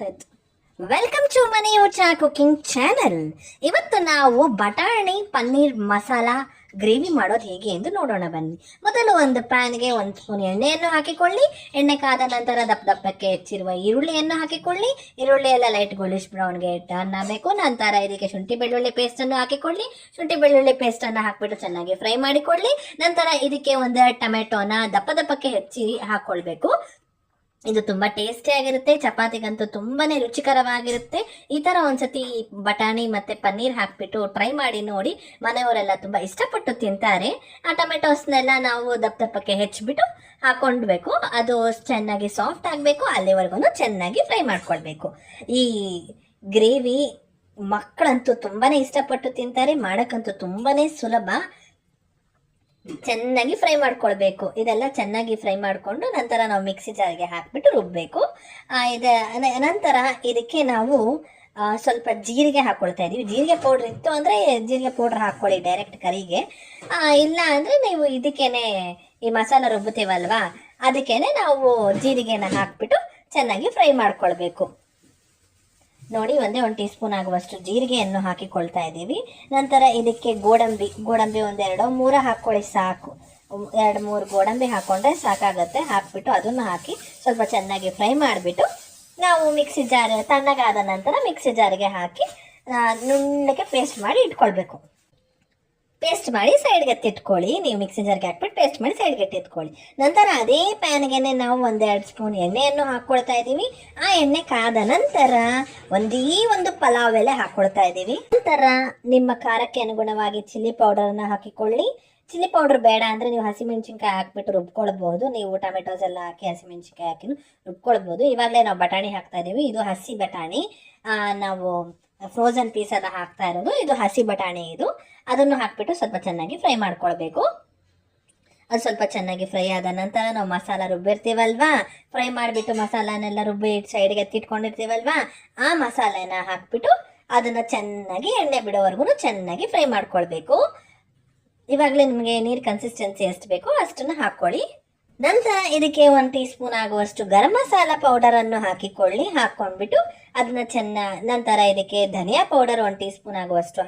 ಆಗ್ತಾಯಿತ್ತು. Welcome to Maneyoota cooking channel. ಇವತ್ತು ನಾವು ಬಟಾಣಿ ಪನ್ನೀರ್ ಮಸಾಲ ಗ್ರೇವಿ ಮಾಡೋದು ಹೇಗೆ ಎಂದು ನೋಡೋಣ ಬನ್ನಿ. ಮೊದಲು ಒಂದು ಪ್ಯಾನ್ಗೆ 1 ಸ್ಪೂನ್ ಎಣ್ಣೆಯನ್ನು ಹಾಕಿಕೊಳ್ಳಿ. ಎಣ್ಣೆ ಕಾದ ನಂತರ ದಪ್ಪಕ್ಕೆ ಹೆಚ್ಚಿರುವ ಈರುಳ್ಳಿಯನ್ನು ಹಾಕಿಕೊಳ್ಳಿ. ಈರುಳ್ಳಿ ಎಲ್ಲ ಲೈಟ್ ಗೋಲ್ಡಿಶ್ ಬ್ರೌನ್ಗೆ ಟರ್ನ್ ಆಗಬೇಕು. ನಂತರ ಇದಕ್ಕೆ ಶುಂಠಿ ಬೆಳ್ಳುಳ್ಳಿ ಪೇಸ್ಟನ್ನು ಹಾಕಿಕೊಳ್ಳಿ. ಶುಂಠಿ ಬೆಳ್ಳುಳ್ಳಿ ಪೇಸ್ಟನ್ನು ಹಾಕಿಬಿಟ್ಟು ಚೆನ್ನಾಗಿ ಫ್ರೈ ಮಾಡಿಕೊಳ್ಳಿ. ನಂತರ ಇದಕ್ಕೆ 1 ಟೊಮೆಟೊನ ದಪ್ಪಕ್ಕೆ ಹೆಚ್ಚಿ ಹಾಕ್ಕೊಳ್ಬೇಕು. ಇದು ತುಂಬ ಟೇಸ್ಟಿಯಾಗಿರುತ್ತೆ, ಚಪಾತಿಗಂತೂ ತುಂಬಾ ರುಚಿಕರವಾಗಿರುತ್ತೆ. ಈ ಥರ ಒಂದ್ಸತಿ ಬಟಾಣಿ ಮತ್ತು ಪನ್ನೀರ್ ಹಾಕಿಬಿಟ್ಟು ಟ್ರೈ ಮಾಡಿ ನೋಡಿ. ಮನೆಯವರೆಲ್ಲ ತುಂಬ ಇಷ್ಟಪಟ್ಟು ತಿಂತಾರೆ. ಆ ಟೊಮೆಟೋಸ್ನೆಲ್ಲ ನಾವು ದಪ್ಪಕ್ಕೆ ಹೆಚ್ಚಿಬಿಟ್ಟು ಹಾಕ್ಕೊಳ್ಬೇಕು. ಅದು ಚೆನ್ನಾಗಿ ಸಾಫ್ಟ್ ಆಗಬೇಕು, ಅಲ್ಲಿವರೆಗೂ ಚೆನ್ನಾಗಿ ಫ್ರೈ ಮಾಡ್ಕೊಳ್ಬೇಕು. ಈ ಗ್ರೇವಿ ಮಕ್ಕಳಂತೂ ತುಂಬಾ ಇಷ್ಟಪಟ್ಟು ತಿಂತಾರೆ, ಮಾಡೋಕ್ಕಂತೂ ತುಂಬಾ ಸುಲಭ. ಚೆನ್ನಾಗಿ ಫ್ರೈ ಮಾಡ್ಕೊಳ್ಬೇಕು. ಇದೆಲ್ಲ ಚೆನ್ನಾಗಿ ಫ್ರೈ ಮಾಡಿಕೊಂಡು ನಂತರ ನಾವು ಮಿಕ್ಸಿ ಜಾರಿಗೆ ಹಾಕಿಬಿಟ್ಟು ರುಬ್ಬಬೇಕು. ನಂತರ ಇದಕ್ಕೆ ನಾವು ಸ್ವಲ್ಪ ಜೀರಿಗೆ ಹಾಕ್ಕೊಳ್ತಾ ಇದ್ದೀವಿ. ಜೀರಿಗೆ ಪೌಡ್ರ್ ಇತ್ತು ಅಂದರೆ ಜೀರಿಗೆ ಪೌಡ್ರ್ ಹಾಕ್ಕೊಳ್ಳಿ ಡೈರೆಕ್ಟ್ ಕರಿಗೆ. ಇಲ್ಲ ಅಂದರೆ ನೀವು ಇದಕ್ಕೇನೆ ಈ ಮಸಾಲ ರುಬ್ಬುತ್ತೀವಲ್ವಾ, ಅದಕ್ಕೇನೆ ನಾವು ಜೀರಿಗೆನ ಹಾಕ್ಬಿಟ್ಟು ಚೆನ್ನಾಗಿ ಫ್ರೈ ಮಾಡ್ಕೊಳ್ಬೇಕು. ನೋಡಿ, 1 ಟೀ ಸ್ಪೂನ್ ಆಗುವಷ್ಟು ಜೀರಿಗೆಯನ್ನು ಹಾಕಿಕೊಳ್ತಾ ಇದ್ದೀವಿ. ನಂತರ ಇದಕ್ಕೆ ಗೋಡಂಬಿ 1-2-3 ಹಾಕ್ಕೊಳ್ಳಿ ಸಾಕು. 2-3 ಗೋಡಂಬಿ ಹಾಕ್ಕೊಂಡ್ರೆ ಸಾಕಾಗುತ್ತೆ. ಹಾಕ್ಬಿಟ್ಟು ಅದನ್ನು ಹಾಕಿ ಸ್ವಲ್ಪ ಚೆನ್ನಾಗಿ ಫ್ರೈ ಮಾಡಿಬಿಟ್ಟು ನಾವು ಮಿಕ್ಸಿ ಜಾರ್ ತಣ್ಣಗಾದ ನಂತರ ಮಿಕ್ಸಿ ಜಾರಿಗೆ ಹಾಕಿ ನುಣ್ಣಗೆ ಪೇಸ್ಟ್ ಮಾಡಿ ಇಟ್ಕೊಳ್ಬೇಕು. ಪೇಸ್ಟ್ ಮಾಡಿ ಸೈಡ್ಗೆ ಎತ್ತಿಟ್ಕೊಳ್ಳಿ. ನೀವು ಮಿಕ್ಸಿ ಜಾರ್ಗೆ ಹಾಕ್ಬಿಟ್ಟು ಪೇಸ್ಟ್ ಮಾಡಿ ಸೈಡ್ಗೆ ಎತ್ತಿಟ್ಕೊಳ್ಳಿ. ನಂತರ ಅದೇ ಪ್ಯಾನ್ಗೆ ನಾವು 1-2 ಸ್ಪೂನ್ ಎಣ್ಣೆಯನ್ನು ಹಾಕ್ಕೊಳ್ತಾ ಇದ್ದೀವಿ. ಆ ಎಣ್ಣೆ ಕಾದ ನಂತರ ಒಂದು ಪಲಾವ್ ಎಲೆ ಹಾಕ್ಕೊಳ್ತಾ ಇದ್ದೀವಿ. ನಂತರ ನಿಮ್ಮ ಖಾರಕ್ಕೆ ಅನುಗುಣವಾಗಿ ಚಿಲ್ಲಿ ಪೌಡರನ್ನು ಹಾಕಿಕೊಳ್ಳಿ. ಚಿಲ್ಲಿ ಪೌಡರ್ ಬೇಡ ಅಂದರೆ ನೀವು ಹಸಿಮೆಣಸಿನ್ಕಾಯಿ ಹಾಕ್ಬಿಟ್ಟು ರುಬ್ಕೊಳ್ಬೋದು. ನೀವು ಟೊಮೆಟೋಸ್ ಎಲ್ಲ ಹಾಕಿ ಹಸಿಮೆಣಸಿನ್ಕಾಯಿ ಹಾಕಿ ರುಬ್ಕೊಳ್ಬೋದು. ಇವಾಗಲೇ ನಾವು ಬಟಾಣಿ ಹಾಕ್ತಾ ಇದ್ದೀವಿ. ಇದು ಹಸಿ ಬಟಾಣಿ, ನಾವು ಫ್ರೋಝನ್ ಪೀಸ್ ಎಲ್ಲ ಹಾಕ್ತಾ ಇರೋದು. ಇದು ಹಸಿ ಬಟಾಣಿ. ಅದನ್ನು ಹಾಕ್ಬಿಟ್ಟು ಸ್ವಲ್ಪ ಚೆನ್ನಾಗಿ ಫ್ರೈ ಮಾಡ್ಕೊಳ್ಬೇಕು. ಅದು ಸ್ವಲ್ಪ ಚೆನ್ನಾಗಿ ಫ್ರೈ ಆದ ನಂತರ ನಾವು ಮಸಾಲ ರುಬ್ಬಿರ್ತೀವಲ್ವಾ, ಫ್ರೈ ಮಾಡಿಬಿಟ್ಟು ಮಸಾಲನೆಲ್ಲ ರುಬ್ಬಿ ಸೈಡ್ಗೆ ಎತ್ತಿಟ್ಕೊಂಡಿರ್ತೀವಲ್ವಾ, ಆ ಮಸಾಲೆನ ಹಾಕ್ಬಿಟ್ಟು ಅದನ್ನು ಚೆನ್ನಾಗಿ ಎಣ್ಣೆ ಬಿಡೋವರೆಗೂ ಚೆನ್ನಾಗಿ ಫ್ರೈ ಮಾಡ್ಕೊಳ್ಬೇಕು. ಇವಾಗಲೇ ನಿಮಗೆ ನೀರು ಕನ್ಸಿಸ್ಟೆನ್ಸಿ ಎಷ್ಟು ಬೇಕೋ ಅಷ್ಟನ್ನು ಹಾಕ್ಕೊಳ್ಳಿ. ನಂತರ ಇದಕ್ಕೆ 1 ಟೀ ಸ್ಪೂನ್ ಆಗುವಷ್ಟು ಗರಂ ಮಸಾಲ ಪೌಡರನ್ನು ಹಾಕ್ಕೊಂಡ್ಬಿಟ್ಟು ಅದನ್ನ ನಂತರ ಇದಕ್ಕೆ ಧನಿಯಾ ಪೌಡರ್ 1 ಟೀ ಸ್ಪೂನ್ ಆಗುವಷ್ಟು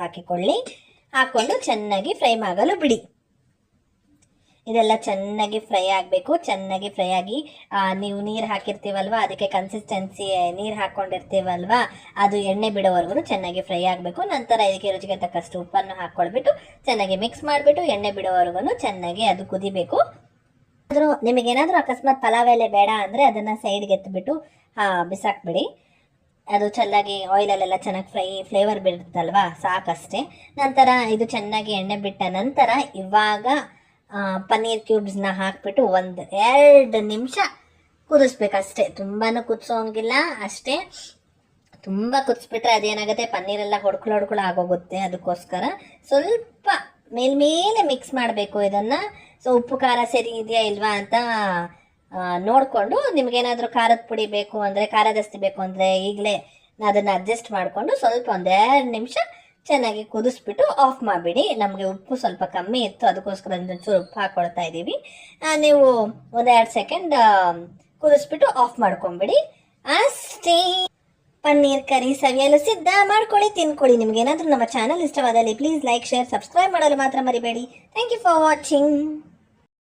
ಹಾಕ್ಕೊಂಡು ಚೆನ್ನಾಗಿ ಫ್ರೈ ಆಗಲು ಬಿಡಿ. ಇದೆಲ್ಲ ಚೆನ್ನಾಗಿ ಫ್ರೈ ಆಗಬೇಕು. ಚೆನ್ನಾಗಿ ಫ್ರೈ ಆಗಿ ನೀವು ನೀರು ಹಾಕಿರ್ತೀವಲ್ವ, ಅದಕ್ಕೆ ಕನ್ಸಿಸ್ಟೆನ್ಸಿ ನೀರು ಹಾಕ್ಕೊಂಡಿರ್ತೀವಲ್ವ, ಅದು ಎಣ್ಣೆ ಬಿಡೋವರೆಗೂ ಚೆನ್ನಾಗಿ ಫ್ರೈ ಆಗಬೇಕು. ನಂತರ ಇದಕ್ಕೆ ರುಚಿಗೆ ತಕ್ಕಷ್ಟು ಉಪ್ಪನ್ನು ಹಾಕ್ಕೊಳ್ಬಿಟ್ಟು ಚೆನ್ನಾಗಿ ಮಿಕ್ಸ್ ಮಾಡಿಬಿಟ್ಟು ಎಣ್ಣೆ ಬಿಡೋವರೆಗೂ ಚೆನ್ನಾಗಿ ಅದು ಕುದಿಬೇಕು. ನಿಮಗೇನಾದರೂ ಅಕಸ್ಮಾತ್ ಪಲಾವ್ ಎಲೆ ಬೇಡ ಅಂದರೆ ಅದನ್ನು ಸೈಡ್ಗೆ ಎತ್ತಿಬಿಟ್ಟು ಬಿಸಾಕ್ಬಿಡಿ. ಅದು ಚೆನ್ನಾಗಿ ಆಯಿಲಲ್ಲೆಲ್ಲ ಚೆನ್ನಾಗಿ ಫ್ಲೇವರ್ ಬಿಡುತ್ತಲ್ವ, ಸಾಕಷ್ಟೇ. ನಂತರ ಇದು ಚೆನ್ನಾಗಿ ಎಣ್ಣೆ ಬಿಟ್ಟ ನಂತರ ಇವಾಗ ಪನ್ನೀರ್ ಕ್ಯೂಬ್ಸ್ನ ಹಾಕ್ಬಿಟ್ಟು 1-2 ನಿಮಿಷ ಕುದಿಸ್ಬೇಕಷ್ಟೇ. ತುಂಬಾ ಕುದಿಸೋಂಗಿಲ್ಲ, ಅಷ್ಟೇ. ತುಂಬ ಕುದಿಸ್ಬಿಟ್ರೆ ಅದೇನಾಗುತ್ತೆ, ಪನ್ನೀರೆಲ್ಲ ಹೊಡ್ಕೊಳು ಆಗೋಗುತ್ತೆ. ಅದಕ್ಕೋಸ್ಕರ ಸ್ವಲ್ಪ ಮೇಲ್ಮೇಲೆ ಮಿಕ್ಸ್ ಮಾಡಬೇಕು ಇದನ್ನು. ಸೊ ಉಪ್ಪು ಖಾರ ಸರಿ ಇದೆಯಾ ಇಲ್ವಾ ಅಂತ ನೋಡಿಕೊಂಡು, ನಿಮಗೇನಾದರೂ ಖಾರದ ಪುಡಿ ಬೇಕು ಅಂದರೆ, ಖಾರ ಜಾಸ್ತಿ ಬೇಕು ಅಂದರೆ ಈಗಲೇ ಅದನ್ನು ಅಡ್ಜಸ್ಟ್ ಮಾಡಿಕೊಂಡು ಸ್ವಲ್ಪ 1-2 ನಿಮಿಷ ಚೆನ್ನಾಗಿ ಕುದಿಸ್ಬಿಟ್ಟು ಆಫ್ ಮಾಡಿಬಿಡಿ. ನಮಗೆ ಉಪ್ಪು ಸ್ವಲ್ಪ ಕಮ್ಮಿ ಇತ್ತು, ಅದಕ್ಕೋಸ್ಕರ ಒಂಚೂರು ಉಪ್ಪು ಹಾಕ್ಕೊಳ್ತಾ ಇದ್ದೀವಿ. ನೀವು 1-2 ಸೆಕೆಂಡ್ ಕುದಿಸ್ಬಿಟ್ಟು ಆಫ್ ಮಾಡ್ಕೊಂಬಿಡಿ. ಅಷ್ಟೇ, ಪನ್ನೀರ್ ಕರಿ ಸವಿಯಲು ಸಿದ್ಧ. ಮಾಡ್ಕೊಳ್ಳಿ, ತಿನ್ಕೊಳ್ಳಿ. ನಿಮಗೇನಾದರೂ ನಮ್ಮ ಚಾನಲ್ ಇಷ್ಟವಾದಲ್ಲಿ ಪ್ಲೀಸ್ ಲೈಕ್, ಶೇರ್, ಸಬ್ಸ್ಕ್ರೈಬ್ ಮಾಡಲು ಮಾತ್ರ ಮರಿಬೇಡಿ. Thank you for watching.